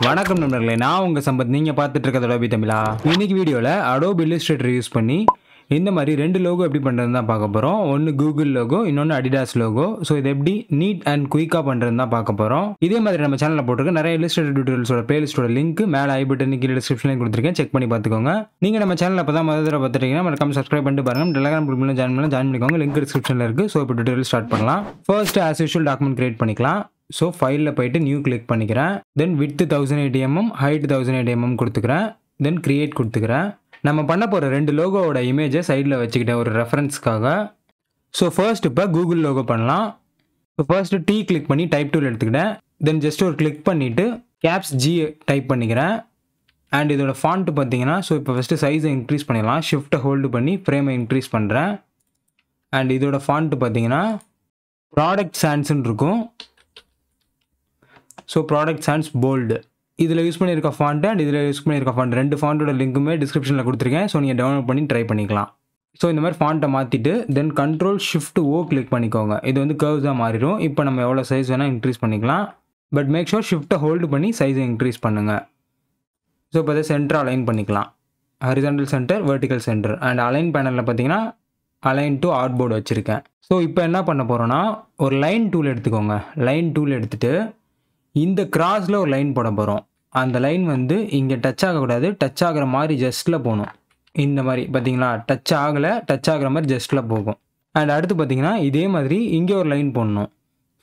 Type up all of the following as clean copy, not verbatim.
வணக்கம் நண்பர்களே, நான் உங்க சம்பத். நீங்க பார்த்துட்டு இருக்கிறது அடோபி தமிழா. இன்னைக்கு வீடியோல அடோபி இல்லஸ்ட்ரேட்டர் யூஸ் பண்ணி இந்த மாதிரி ரெண்டு லோகோ எப்படி பண்றதுன்னு தான் பார்க்க போறோம். ஒன்னு கூகுள் லோகோ, இன்னொன்னு அடிடாஸ் லோகோ. ஸோ இது எப்படி நீட் அண்ட் குயிக்கா பண்றதுன்னு தான் பார்க்க போறோம். இதே மாதிரி நம்ம சேனல்ல போட்டிருக்க நிறைய இல்லஸ்ட்ரேட்டர் டியூட்டோரியல்ஸோட பிளேலிஸ்டோட லிங்க் மேல ஐ பட்டன் கீழே டிஸ்கிரிப்ஷன்ல கொடுத்துருக்கேன். செக் பண்ணி பார்த்துக்கோங்க. நீங்க நம்ம சேனல்ல அப்பதான் முதல் தடவை பார்த்துட்டீங்கன்னா மறக்காம சப்ஸ்கிரைப் பண்ணிட்டு பாருங்க. டெலிகிராம் குரூப்ல ஜாயின் பண்ணிக்கோங்க. லிங்க் டிஸ்கிரிப்ஷன்ல இருக்கு. ஸோ இப்போ டியூட்டோரியல் ஸ்டார்ட் பண்ணலாம். First as usual document create பண்ணிக்கலாம். ஸோ ஃபைலில் போயிட்டு நியூ கிளிக் பண்ணிக்கிறேன். தென் வித் 1080 mm, ஹைட் 1080 mm கொடுத்துக்கிறேன். தென் கிரியேட் கொடுத்துக்கிறேன். நம்ம பண்ண போகிற ரெண்டு லோகோவோட இமேஜை சைடில் வச்சுக்கிட்டேன் ஒரு ரெஃபரன்ஸ்க்காக. ஸோ ஃபர்ஸ்ட் இப்போ கூகுள் லோகோ பண்ணலாம். ஸோ ஃபர்ஸ்ட் டி கிளிக் பண்ணி டைப் டூல் எடுத்துக்கிட்டேன். தென் ஜஸ்ட் ஒரு கிளிக் பண்ணிவிட்டு கேப்ஸ் ஜி டைப் பண்ணிக்கிறேன். அண்ட் இதோட ஃபாண்ட்டு பார்த்தீங்கன்னா, ஸோ இப்போ ஃபஸ்ட்டு சைஸை இன்க்ரீஸ் பண்ணிடலாம். ஷிஃப்ட்டை ஹோல்டு பண்ணி ஃப்ரேமை இன்க்ரீஸ் பண்ணுறேன். அண்ட் இதோட ஃபாண்ட்டு பார்த்தீங்கன்னா ப்ராடக்ட் சான்ஸ்ன்னு இருக்கும். ஸோ ப்ராடக்ட் சான்ஸ் போல்டு இதில் யூஸ் பண்ணியிருக்க ஃபாண்ட் அண்ட் இதில் யூஸ் பண்ணியிருக்க ஃபாண்ட் ரெண்டு ஃபாண்ட்டோட லிங்க்குமே டிஸ்கிரிப்ஷனில் கொடுத்துருக்கேன். ஸோ நீங்கள் டவுன்லோட் பண்ணி ட்ரை பண்ணிக்கலாம். ஸோ இந்த மாதிரி ஃபாண்ட்டை மாற்றிட்டு தென் கண்ட்ரோல் ஷிஃப்ட் ஓ கிளிக் பண்ணிக்கோங்க. இது வந்து கர்வ்ஸாக மாறிடும். இப்போ நம்ம எவ்வளோ சைஸ் வேணால் இன்க்ரீஸ் பண்ணிக்கலாம். பட் மேக் ஷூர் ஷிஃப்ட்டை ஹோல்டு பண்ணி சைஸை இன்க்ரீஸ் பண்ணுங்கள். ஸோ இப்போ அதை சென்டர் அலைன் பண்ணிக்கலாம். Horizontal centre, vertical centre. And align பேனலில் பார்த்தீங்கன்னா அலைன் டு ஆர்ட் போர்டு வச்சுருக்கேன். ஸோ இப்போ என்ன பண்ண போகிறோன்னா, ஒரு லைன் டூல் எடுத்துக்கோங்க. லைன் டூல் எடுத்துகிட்டு இந்த கிராஸில் ஒரு லைன் போட போகிறோம். அந்த லைன் வந்து இங்கே டச் ஆகக்கூடாது, டச் ஆகிற மாதிரி ஜஸ்ட்டில் போகணும். இந்த மாதிரி பார்த்தீங்களா, டச் ஆகலை, டச் ஆகிற மாதிரி ஜஸ்ட்டில் போகும். அண்ட் அடுத்து பார்த்தீங்கன்னா இதே மாதிரி இங்கே ஒரு லைன் போடணும்.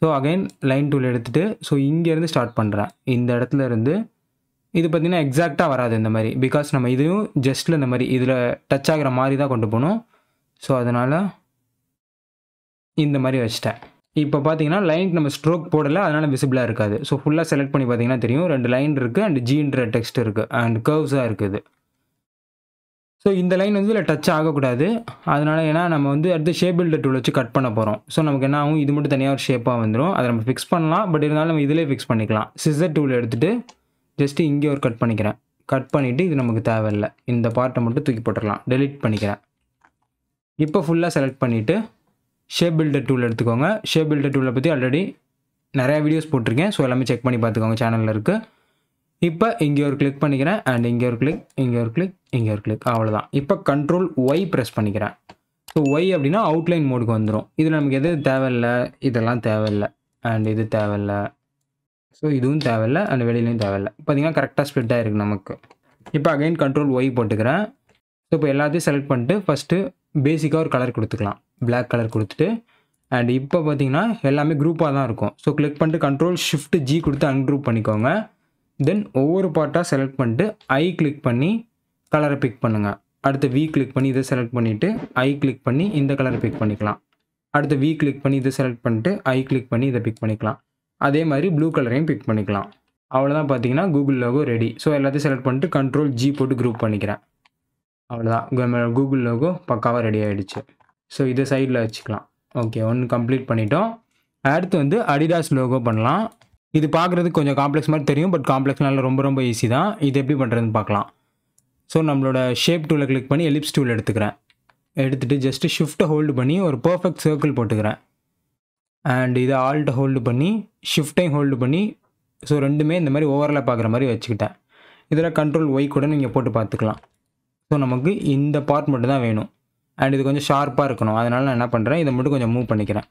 ஸோ அகைன் லைன் டூல் எடுத்துகிட்டு ஸோ இங்கேருந்து ஸ்டார்ட் பண்ணுறேன். இந்த இடத்துல இருந்து இது பார்த்திங்கன்னா எக்ஸாக்டாக வராது இந்த மாதிரி, பிகாஸ் நம்ம இதையும் ஜஸ்ட்டில் இந்த மாதிரி இதில் டச் ஆகிற மாதிரி தான் கொண்டு போகணும். ஸோ அதனால் இந்த மாதிரி வச்சிட்டேன். இப்போ பார்த்தீங்கன்னா லைனுக்கு நம்ம ஸ்ட்ரோக் போடலை, அதனால் விசிபிளாக இருக்காது. ஸோ ஃபுல்லாக செலக்ட் பண்ணி பார்த்தீங்கன்னா தெரியும், ரெண்டு லைன் இருக்குது அண்ட் ஜீன்ற டெக்ஸ்ட் இருக்குது அண்ட் கர்வ்ஸாக இருக்குது. ஸோ இந்த லைன் வந்து இதில் டச் ஆகக்கூடாது. அதனால் ஏன்னா நம்ம வந்து அடுத்து ஷேப் பில்டர் டூல் வச்சு கட் பண்ண போகிறோம். ஸோ நமக்கு என்ன ஆகும், இது மட்டும் தனியாக ஒரு ஷேப்பாக வந்துடும். அதை நம்ம ஃபிக்ஸ் பண்ணலாம். பட் இருந்தாலும் நம்ம இதிலே ஃபிக்ஸ் பண்ணிக்கலாம். சிசர் டூல் எடுத்துகிட்டு ஜஸ்ட்டு இங்கே ஒரு கட் பண்ணிக்கிறேன். கட் பண்ணிவிட்டு இது நமக்கு தேவையில்லை, இந்த பார்ட்டை மட்டும் தூக்கி போட்டுடலாம். டெலிட் பண்ணிக்கிறேன். இப்போ ஃபுல்லாக செலக்ட் பண்ணிவிட்டு ஷேப் பில்டர் டூல் எடுத்துக்கோங்க. ஷேப் பில்டர் டூலை பற்றி ஆல்ரெடி நிறையா வீடியோஸ் போட்டிருக்கேன். ஸோ எல்லாமே செக் பண்ணி பார்த்துக்கோங்க, சேனலில் இருக்குது. இப்போ இங்கே ஒரு கிளிக் பண்ணிக்கிறேன். அண்ட் இங்கே ஒரு கிளிக், இங்கே ஒரு கிளிக், இங்கே ஒரு கிளிக், அவ்வளோதான். இப்போ கண்ட்ரோல் ஒய் ப்ரெஸ் பண்ணிக்கிறேன். ஸோ ஒய் அப்படின்னா அவுட்லைன் மோடுக்கு வந்துடும். இதில் நமக்கு எது தேவையில்லை, இதெல்லாம் தேவையில்லை அண்ட் இது தேவையில்லை. ஸோ இதுவும் தேவையில்லை அண்ட் வெளியிலையும் தேவையில்லை. பார்த்தீங்கன்னா கரெக்டாக ஸ்ப்ளிட் ஆகிருக்கு நமக்கு. இப்போ அகைன் கண்ட்ரோல் ஒய் போட்டுக்கிறேன். ஸோ இப்போ எல்லாத்தையும் செலக்ட் பண்ணிட்டு ஃபஸ்ட்டு பேசிக்காக ஒரு கலர் கொடுத்துக்கலாம். பிளாக் கலர் கொடுத்துட்டு அண்ட் இப்போ பார்த்தீங்கன்னா எல்லாமே குரூப்பாக தான் இருக்கும். ஸோ கிளிக் பண்ணிட்டு கண்ட்ரோல் ஷிஃப்ட் ஜி கொடுத்து அன்குரூப் பண்ணிக்கோங்க. தென் ஒவ்வொரு பார்ட்டாக செலக்ட் பண்ணிட்டு ஐ கிளிக் பண்ணி கலரை பிக் பண்ணுங்கள். அடுத்து வி கிளிக் பண்ணி இதை செலக்ட் பண்ணிவிட்டு ஐ கிளிக் பண்ணி இந்த கலரை பிக் பண்ணிக்கலாம். அடுத்து வி கிளிக் பண்ணி இதை செலக்ட் பண்ணிட்டு ஐ கிளிக் பண்ணி இதை பிக் பண்ணிக்கலாம். அதே மாதிரி ப்ளூ கலரையும் பிக் பண்ணிக்கலாம். அவ்வளோதான். பார்த்தீங்கன்னா கூகுள் லோகோ ரெடி. ஸோ எல்லாத்தையும் செலக்ட் பண்ணிட்டு கண்ட்ரோல் ஜி போட்டு குரூப் பண்ணிக்கிறேன். அவ்வளோதான், கூகுள் லோகோ பக்காவாக ரெடி ஆகிடுச்சு. ஸோ இதை சைடில் வச்சுக்கலாம். ஓகே, ஒன்று கம்ப்ளீட் பண்ணிட்டோம். அடுத்து வந்து அடிடாஸ் லோகோ பண்ணலாம். இது பார்க்குறதுக்கு கொஞ்சம் காம்ப்ளெக்ஸ் மாதிரி தெரியும், பட் காம்ப்ளெக்ஸ்னால ரொம்ப ரொம்ப ஈஸி தான். இது எப்படி பண்ணுறதுன்னு பார்க்கலாம். ஸோ நம்மளோட ஷேப் டூலை கிளிக் பண்ணி எலிப்ஸ் டூல் எடுத்துக்கிறேன். எடுத்துகிட்டு ஜஸ்ட்டு ஷிஃப்ட்டை ஹோல்டு பண்ணி ஒரு பர்ஃபெக்ட் சர்க்கிள் போட்டுக்கிறேன். அண்ட் இதை ஆல்ட்டை ஹோல்டு பண்ணி ஷிஃப்ட்டையும் ஹோல்டு பண்ணி ஸோ ரெண்டுமே இந்த மாதிரி ஓவரில் பார்க்குற மாதிரி வச்சுக்கிட்டேன். இதில் கண்ட்ரோல் ஒய் கூட நீங்கள் போட்டு பார்த்துக்கலாம். ஸோ நமக்கு இந்த பார்ட் மட்டும் தான் வேணும். அண்ட் இது கொஞ்சம் ஷார்ப்பாக இருக்கணும். அதனால் நான் என்ன பண்ணுறேன், இதை மட்டும் கொஞ்சம் மூவ் பண்ணிக்கிறேன்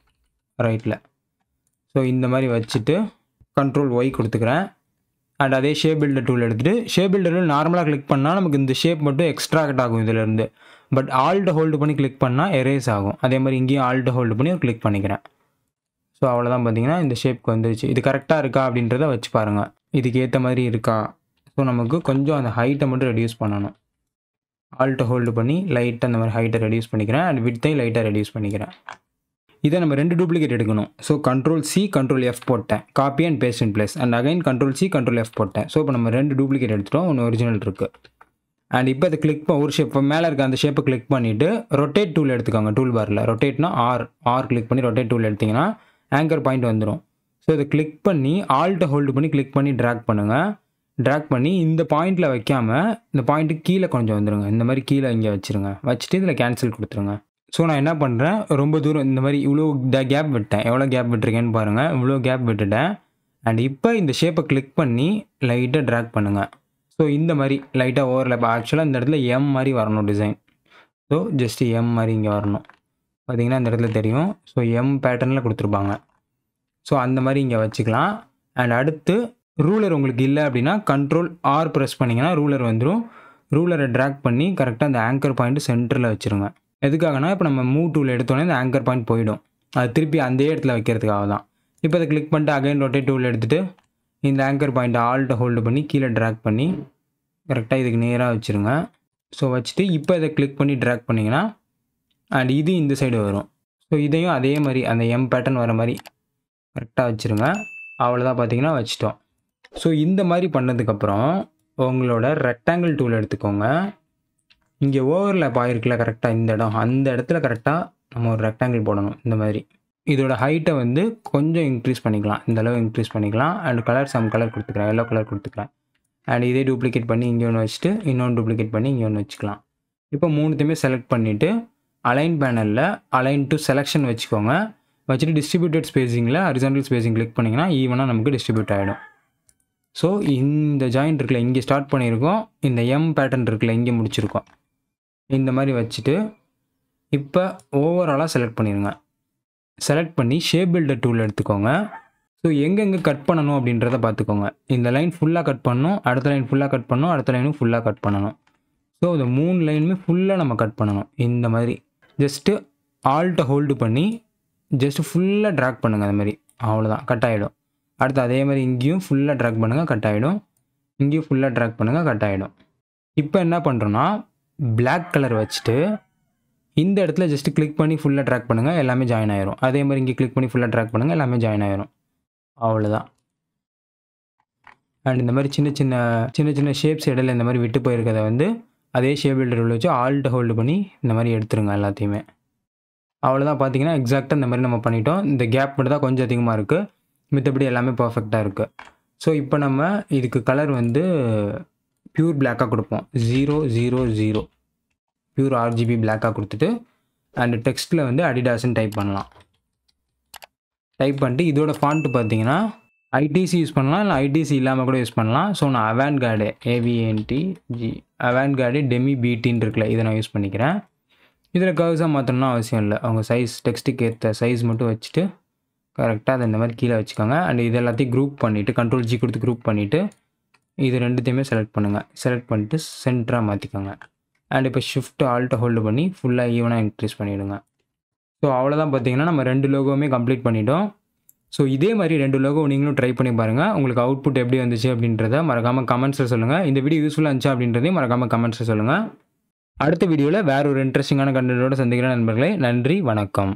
ரைட்டில். ஸோ இந்த மாதிரி வச்சுட்டு கண்ட்ரோல் ஒய் கொடுத்துக்கிறேன். அண்ட் அதே ஷேப் பில்டர் டூல் எடுத்துகிட்டு ஷேப் பில்டரில் நார்மலாக கிளிக் பண்ணால் நமக்கு இந்த ஷேப் மட்டும் எக்ஸ்ட்ராக்ட் ஆகும் இதிலேருந்து. பட் ஆல்ட்டை ஹோல்டு பண்ணி கிளிக் பண்ணால் எரேஸ் ஆகும். அதே மாதிரி இங்கேயும் ஆல்ட்டை ஹோல்டு பண்ணி கிளிக் பண்ணிக்கிறேன். ஸோ அவ்வளோதான். பார்த்தீங்கன்னா இந்த ஷேப்க்கு வந்துருச்சு. இது கரெக்டாக இருக்கா அப்படின்றத வச்சு பாருங்கள், இதுக்கு ஏற்ற மாதிரி இருக்கா. ஸோ நமக்கு கொஞ்சம் அந்த ஹைட்டை மட்டும் ரெடியூஸ் பண்ணணும். ஆல்ட்டை ஹோல்டு பண்ணி லைட்டாக அந்த மாதிரி ஹைட்டை ரெடியூஸ் பண்ணிக்கிறேன். அண்ட் விட்டையும் லைட்டாக ரெடியூஸ் பண்ணிக்கிறேன். இதை நம்ம ரெண்டு டூப்ளிகேட் எடுக்கணும். So control C control F போட்டேன். Copy and paste in place. And again control C control F போட்டேன். ஸோ இப்போ நம்ம ரெண்டு டூப்ளிகேட் எடுத்துட்டோம், ஒன்று ஒரிஜினல் இருக்குது. அண்ட் இப்போ அதை கிளிக் ஒரு ஷேப் மேலே இருக்க அந்த ஷேப்பை கிளிக் பண்ணிவிட்டு ரொட்டேட் டூல் எடுத்துக்கோங்க. டூல் பாரில் ரொட்டேட்னா ஆர் கிளிக் பண்ணி ரொட்டேட் டூல் எடுத்திங்கன்னா ஆங்கர் பாயிண்ட் வந்துடும். ஸோ இதை கிளிக் பண்ணி ஆல்ட்டை ஹோல்டு பண்ணி கிளிக் பண்ணி ட்ராக் பண்ணுங்கள். ட்ராக் பண்ணி இந்த பாயிண்டில் வைக்காமல் இந்த பாயிண்ட்டுக்கு கீழே கொஞ்சம் வந்துடுங்க. இந்த மாதிரி கீழே இங்கே வச்சுருங்க. வச்சுட்டு இதில் கேன்சல் கொடுத்துருங்க. ஸோ நான் என்ன பண்ணுறேன், ரொம்ப தூரம் இந்த மாதிரி இவ்வளோ கேப் விட்டேன். எவ்வளோ கேப் விட்டுருக்கேன்னு பாருங்கள். இவ்வளோ கேப் விட்டுட்டேன். அண்ட் இப்போ இந்த ஷேப்பை கிளிக் பண்ணி லைட்டாக ட்ராக் பண்ணுங்கள். ஸோ இந்த மாதிரி லைட்டாக ஓவர்லேப் ஆக்சுவலாக இந்த இடத்துல எம் மாதிரி வரணும் டிசைன். ஸோ ஜஸ்ட்டு எம் மாதிரி இங்கே வரணும். பார்த்தீங்கன்னா இந்த இடத்துல தெரியும். ஸோ எம் பேட்டர்னில் கொடுத்துருப்பாங்க. ஸோ அந்த மாதிரி இங்கே வச்சுக்கலாம். அண்ட் அடுத்து ரூலர் உங்களுக்கு இல்லை அப்படின்னா கண்ட்ரோல் ஆர் ப்ரெஸ் பண்ணிங்கன்னா ரூலர் வந்துடும். ரூலரை ட்ராக் பண்ணி கரெக்டாக அந்த ஆங்கர் பாயிண்ட் சென்டரில் வச்சுருங்க. எதுக்காகனா இப்போ நம்ம மூவ் டூல் எடுத்தோன்னே இந்த ஆங்கர் பாயிண்ட் போயிடும். அது திருப்பி அந்த இடத்துல வைக்கிறதுக்காக தான். இப்போ அதை கிளிக் பண்ணிட்டு அகைன் ரொட்டேட் டூல் எடுத்துகிட்டு இந்த ஆங்கர் பாயிண்ட்டை ஆல்ட்டை ஹோல்டு பண்ணி கீழே ட்ராக் பண்ணி கரெக்டாக இதுக்கு நேராக வச்சுருங்க. ஸோ வச்சுட்டு இப்போ இதை கிளிக் பண்ணி ட்ராக் பண்ணிங்கன்னா அண்ட் இது இந்த சைடு வரும். ஸோ இதையும் அதே மாதிரி அந்த எம் பேட்டர்ன் வர மாதிரி கரெக்டாக வச்சுருங்க. அவ்வளோதான், பார்த்தீங்கன்னா வச்சிட்டோம். ஸோ இந்த மாதிரி பண்ணதுக்கப்புறம் உங்களோட ரெக்டாங்கிள் டூல் எடுத்துக்கோங்க. இங்கே ஓவர்லேப் ஆகிருக்குல்ல கரெக்டாக இந்த இடம், அந்த இடத்துல கரெக்டாக நம்ம ஒரு ரெக்டாங்கிள் போடணும். இந்த மாதிரி இதோட ஹைட்டை வந்து கொஞ்சம் இன்க்ரீஸ் பண்ணிக்கலாம். இந்த அளவு இன்க்ரீஸ் பண்ணிக்கலாம். அண்ட் கலர் சம் கலர் கொடுத்துக்கிறேன், எல்லோ கலர் கொடுத்துக்கிறேன். அண்ட் இதே டூப்ளிகேட் பண்ணி இங்கே ஒன்று வச்சுட்டு இன்னொன்று டூப்ளிகேட் பண்ணி இங்கே ஒன்று வச்சுக்கலாம். இப்போ மூணுத்தையுமே செலக்ட் பண்ணிவிட்டு அலைன் பேனலில் அலைன் டு செலெக்ஷன் வச்சுக்கோங்க. வச்சுட்டு டிஸ்ட்ரிபியூட்டட் ஸ்பேசிங்கில் ஹரிசாண்டல் ஸ்பேசிங் கிளிக் பண்ணிங்கன்னா ஈவனாக நமக்கு டிஸ்ட்ரிபியூட் ஆகிடும். ஸோ இந்த ஜாயிண்ட் இருக்குல்ல இங்கே ஸ்டார்ட் பண்ணியிருக்கோம், இந்த எம் பேட்டர்ன் இருக்குல்ல இங்கே முடிச்சிருக்கோம். இந்த மாதிரி வச்சுட்டு இப்போ ஓவராலாக செலக்ட் பண்ணிடுங்க. செலக்ட் பண்ணி ஷேப் பில்டர் டூல் எடுத்துக்கோங்க. ஸோ எங்கெங்கே கட் பண்ணணும் அப்படின்றத பார்த்துக்கோங்க. இந்த லைன் ஃபுல்லாக கட் பண்ணணும், அடுத்த லைன் ஃபுல்லாக கட் பண்ணணும், அடுத்த லைனும் ஃபுல்லாக கட் பண்ணணும். ஸோ இந்த 3 லைனுமே ஃபுல்லாக நம்ம கட் பண்ணணும். இந்த மாதிரி ஜஸ்ட்டு ஆல்ட்டை ஹோல்டு பண்ணி ஜஸ்ட்டு ஃபுல்லாக ட்ராக் பண்ணுங்கள். அந்த மாதிரி அவ்வளோதான், கட் ஆகிடும். அடுத்து அதே மாதிரி இங்கேயும் ஃபுல்லாக ட்ராக் பண்ணுங்கள், கட் ஆகிடும். இங்கேயும் ஃபுல்லாக ட்ராக் பண்ணுங்கள், கட் ஆகிடும். இப்போ என்ன பண்ணுறோன்னா பிளாக் கலர் வச்சுட்டு இந்த இடத்துல ஜஸ்ட்டு கிளிக் பண்ணி ஃபுல்லாக ட்ராக் பண்ணுங்கள், எல்லாமே ஜாயின் ஆயிரும். அதே மாதிரி இங்கே கிளிக் பண்ணி ஃபுல்லாக ட்ராக் பண்ணுங்கள், எல்லாமே ஜாயின் ஆயிரும். அவ்வளோதான். அண்ட் இந்த மாதிரி சின்ன சின்ன ஷேப்ஸ் இடையில இந்த மாதிரி விட்டு போயிருக்கிறத வந்து அதே ஷேப் பில்டர் உள்ள வச்சு ஆல்ட்டை ஹோல்டு பண்ணி இந்த மாதிரி எடுத்துருங்க எல்லாத்தையுமே. அவ்வளோதான், பார்த்தீங்கன்னா எக்ஸாக்டாக இந்த மாதிரி நம்ம பண்ணிட்டோம். இந்த கேப் மட்டும் தான் கொஞ்சம் அதிகமாக இருக்குது, மித்தபடி எல்லாமே பர்ஃபெக்டாக இருக்குது. ஸோ இப்போ நம்ம இதுக்கு கலர் வந்து பியூர் பிளாக்காக கொடுப்போம். 000 பியூர் RGB பிளாக்காக கொடுத்துட்டு அண்ட் டெக்ஸ்ட்டில் வந்து அடிடாஸ்ன்னு டைப் பண்ணலாம். டைப் பண்ணிட்டு இதோட ஃபாண்ட்டு பார்த்தீங்கன்னா ITC யூஸ் பண்ணலாம், இல்லை ITC இல்லாமல் கூட யூஸ் பண்ணலாம். ஸோ நான் அவன்கார்டு அவன்கார்டு டெமி BTன்னு இருக்குல்ல, இதை நான் யூஸ் பண்ணிக்கிறேன். இதில் கர்வ்ஸாக மாற்றணும்னா அவசியம் இல்லை. அவங்க சைஸ் டெக்ஸ்ட்டுக்கு ஏற்ற சைஸ் மட்டும் வச்சுட்டு கரெக்டாக அதை இந்த மாதிரி கீழே வச்சுக்கோங்க. அண்ட் இது எல்லாத்தையும் குரூப் பண்ணிவிட்டு கண்ட்ரோல் G கொடுத்து குரூப் பண்ணிவிட்டு இது ரெண்டுத்தையுமே செலக்ட் பண்ணுங்கள். செலக்ட் பண்ணிட்டு சென்டராக மாற்றிக்கோங்க. அண்ட் இப்போ ஷிஃப்ட் ஆல்ட்டை ஹோல்டு பண்ணி ஃபுல்லாக ஈவனாக இன்க்ரீஸ் பண்ணிவிடுங்க. ஸோ அவ்வளோதான், பார்த்தீங்கன்னா நம்ம 2 லோகோவுமே கம்ப்ளீட் பண்ணிட்டோம். ஸோ இதே மாதிரி 2 லோகோ நீங்களும் ட்ரை பண்ணி பாருங்கள். உங்களுக்கு அவுட்புட் எப்படி வந்துச்சு அப்படின்றத மறக்காமல் கமெண்ட்ஸில் சொல்லுங்கள். இந்த வீடியோ யூஸ்ஃபுல்லாக இருந்துச்சு அப்படின்றதையும் மறக்காமல் கமெண்ட்ஸில் சொல்லுங்கள். அடுத்த வீடியோவில் வேறு ஒரு இன்ட்ரெஸ்டிங்கான கண்டென்ட்டோடு சந்திக்கிறேன் நண்பர்களே. நன்றி, வணக்கம்.